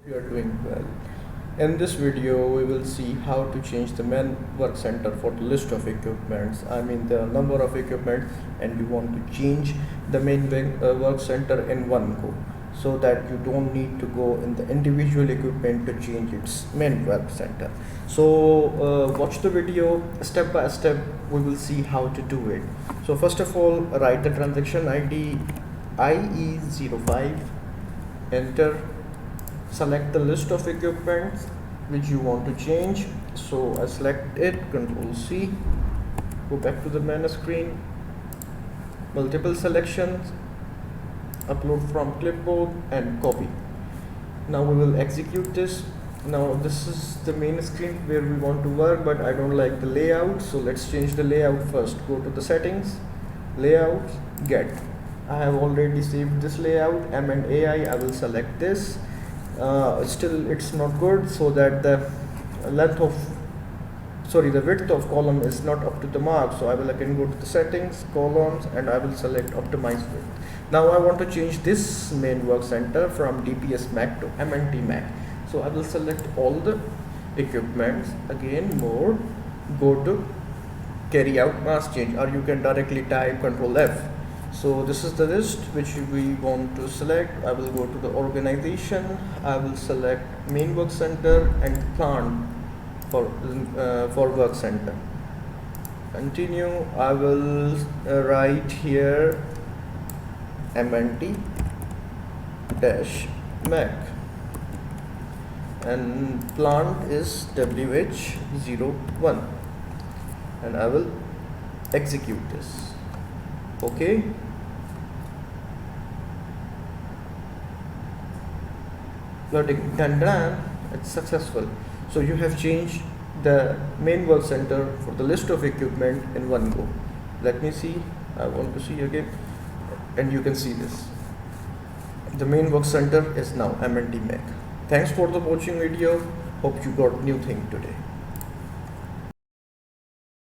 You are doing well. In this video, we will see how to change the main work center for the list of equipments. I mean the number of equipment, and you want to change the main work center in one go, so that you don't need to go in the individual equipment to change its main work center. So watch the video step by step. We will see how to do it. So first of all, write the transaction ID IE05, enter, select the list of equipments which you want to change. So I select it, Control C, go back to the main screen, multiple selections, upload from clipboard and copy. Now we will execute this. Now this is the main screen where we want to work, but I don't like the layout, so let's change the layout first. Go to the settings, layout, get. I have already saved this layout, M&AI. I will select this. Still it's not good, so that the width of column is not up to the mark. So I will again go to the settings, columns, and I will select optimize width. Now I want to change this main work center from DPS Mac to MNT Mac. So I will select all the equipments, again more, go to carry out mask change, or you can directly type Control F. So this is the list which we want to select. I will go to the organization. I will select main work center and plant for work center. Continue. I will write here MNT dash Mac, and plant is WH01, and I will execute this. Okay, done, it's successful. So you have changed the main work center for the list of equipment in one go. Let me see, I want to see again, and you can see this. The main work center is now MNT Mac. Thanks for the watching video. Hope you got new thing today.